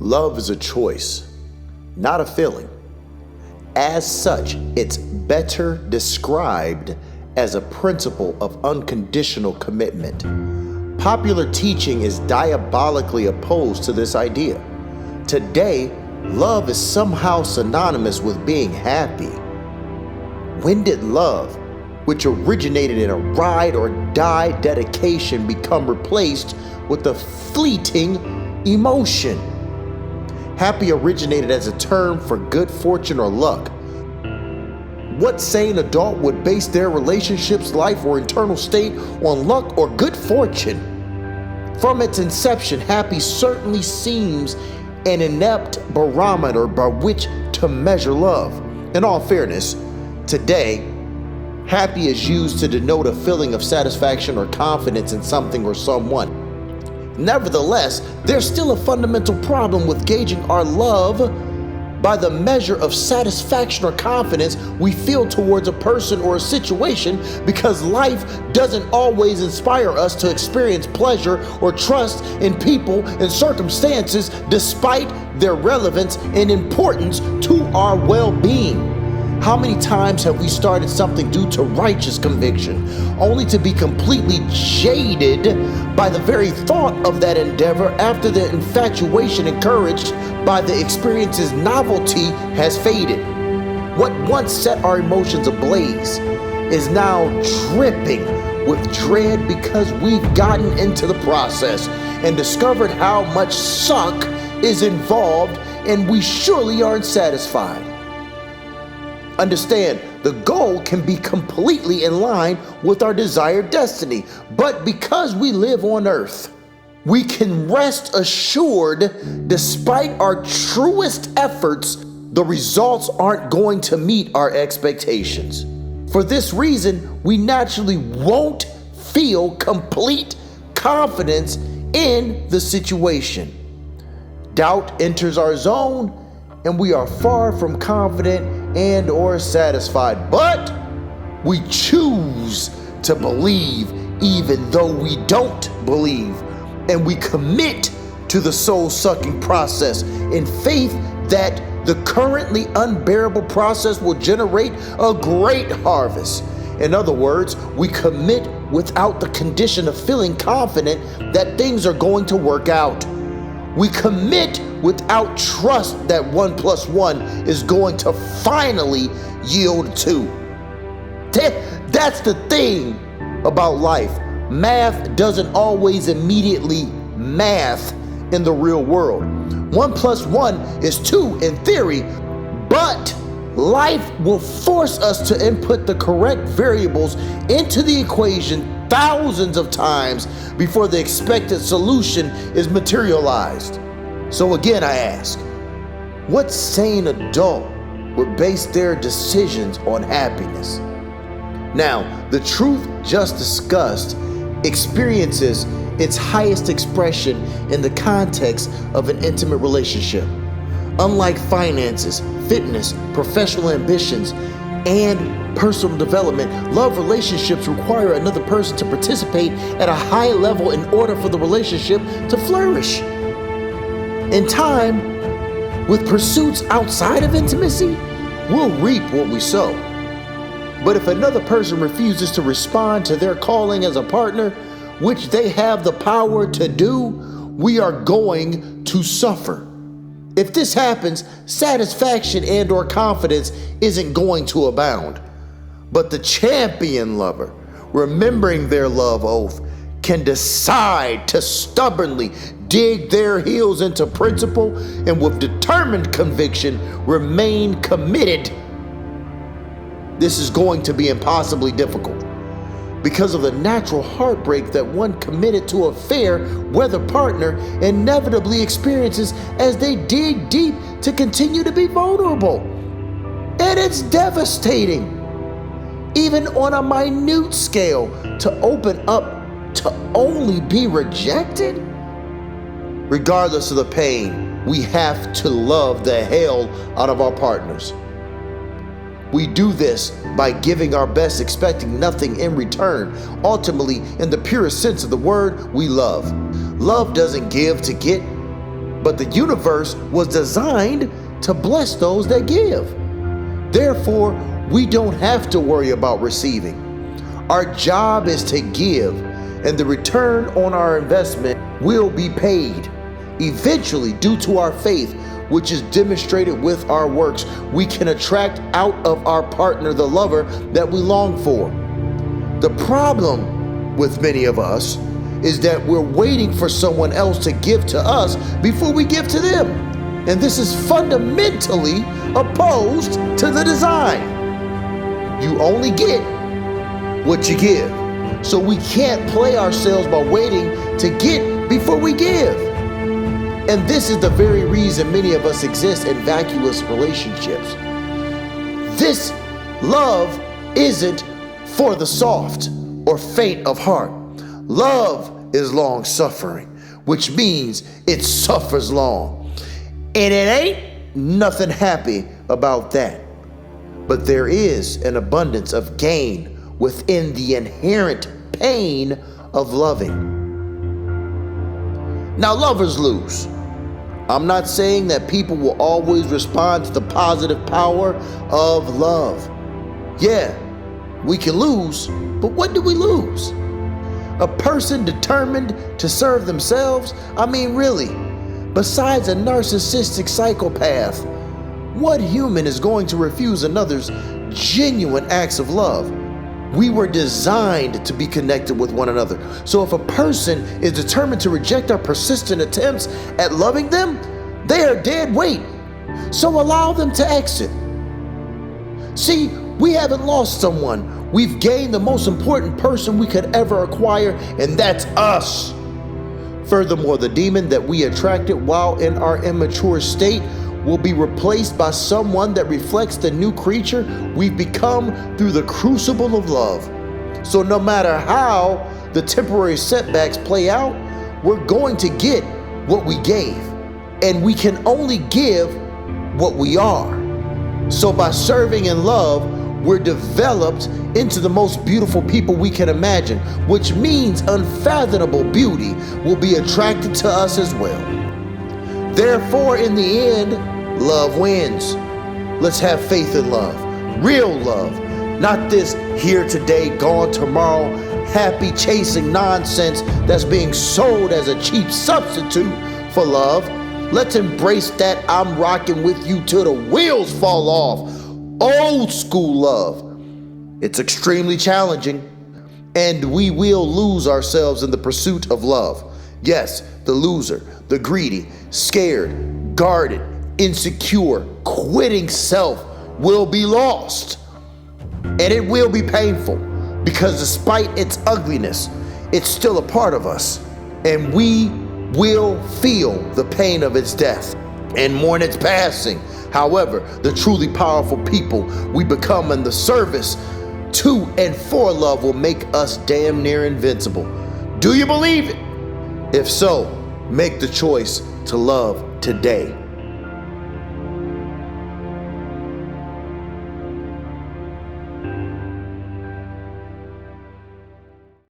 Love is a choice, not a feeling. As such, it's better described as a principle of unconditional commitment. Popular teaching is diabolically opposed to this idea. Today, love is somehow synonymous with being happy. When did love, which originated in a ride or die dedication, become replaced with a fleeting emotion? Happy originated as a term for good fortune or luck. What sane adult would base their relationships, life, or internal state on luck or good fortune? From its inception, happy certainly seems an inept barometer by which to measure love. In all fairness, today, happy is used to denote a feeling of satisfaction or confidence in something or someone. Nevertheless, there's still a fundamental problem with gauging our love by the measure of satisfaction or confidence we feel towards a person or a situation, because life doesn't always inspire us to experience pleasure or trust in people and circumstances despite their relevance and importance to our well-being. How many times have we started something due to righteous conviction, only to be completely jaded by the very thought of that endeavor after the infatuation encouraged by the experience's novelty has faded? What once set our emotions ablaze is now dripping with dread because we've gotten into the process and discovered how much suck is involved, and we surely aren't satisfied. Understand, the goal can be completely in line with our desired destiny, but because we live on earth, we can rest assured, despite our truest efforts, the results aren't going to meet our expectations. For this reason, we naturally won't feel complete confidence in the situation. Doubt enters our zone, and we are far from confident and or satisfied, but we choose to believe even though we don't believe, and we commit to the soul-sucking process in faith that the currently unbearable process will generate a great harvest. In other words, we commit without the condition of feeling confident that things are going to work out. We commit without trust that 1 + 1 is going to finally yield 2. That's the thing about life. Math doesn't always immediately math in the real world. 1 + 1 is 2 in theory, but life will force us to input the correct variables into the equation thousands of times before the expected solution is materialized. So again, I ask, what sane adult would base their decisions on happiness? Now, the truth just discussed experiences its highest expression in the context of an intimate relationship. Unlike finances, fitness, professional ambitions, and personal development, love relationships require another person to participate at a high level in order for the relationship to flourish. In time, with pursuits outside of intimacy, we'll reap what we sow. But if another person refuses to respond to their calling as a partner, which they have the power to do, we are going to suffer. If this happens, satisfaction and or confidence isn't going to abound. But the champion lover, remembering their love oath, can decide to stubbornly dig their heels into principle and with determined conviction remain committed. This is going to be impossibly difficult because of the natural heartbreak that one committed to a fair weather partner inevitably experiences as they dig deep to continue to be vulnerable. And it's devastating, even on a minute scale, to open up to only be rejected. Regardless of the pain, we have to love the hell out of our partners. We do this by giving our best, expecting nothing in return. Ultimately, in the purest sense of the word, we love. Love doesn't give to get, but the universe was designed to bless those that give. Therefore, we don't have to worry about receiving. Our job is to give, and the return on our investment will be paid. Eventually, due to our faith, which is demonstrated with our works, we can attract out of our partner the lover that we long for. The problem with many of us is that we're waiting for someone else to give to us before we give to them. And this is fundamentally opposed to the design. You only get what you give. So we can't play ourselves by waiting to get before we give. And this is the very reason many of us exist in vacuous relationships. This love isn't for the soft or faint of heart. Love is long suffering, which means it suffers long. And it ain't nothing happy about that. But there is an abundance of gain within the inherent pain of loving. Now, lovers lose. I'm not saying that people will always respond to the positive power of love. Yeah, we can lose, but what do we lose? A person determined to serve themselves? I mean, really, besides a narcissistic psychopath, what human is going to refuse another's genuine acts of love? We were designed to be connected with one another. So if a person is determined to reject our persistent attempts at loving them, they are dead weight. So allow them to exit. See, we haven't lost someone. We've gained the most important person we could ever acquire, and that's us. Furthermore, the demon that we attracted while in our immature state will be replaced by someone that reflects the new creature we've become through the crucible of love. So no matter how the temporary setbacks play out, we're going to get what we gave. And we can only give what we are. So by serving in love, we're developed into the most beautiful people we can imagine, which means unfathomable beauty will be attracted to us as well. Therefore, in the end, love wins. Let's have faith in love, real love, not this here today, gone tomorrow, happy chasing nonsense that's being sold as a cheap substitute for love. Let's embrace that I'm rocking with you till the wheels fall off. Old school love. It's extremely challenging, and we will lose ourselves in the pursuit of love. Yes, the loser, the greedy, scared, guarded, insecure, quitting self will be lost. And it will be painful because despite its ugliness, it's still a part of us. And we will feel the pain of its death and mourn its passing. However, the truly powerful people we become in the service to and for love will make us damn near invincible. Do you believe it? If so, make the choice to love today.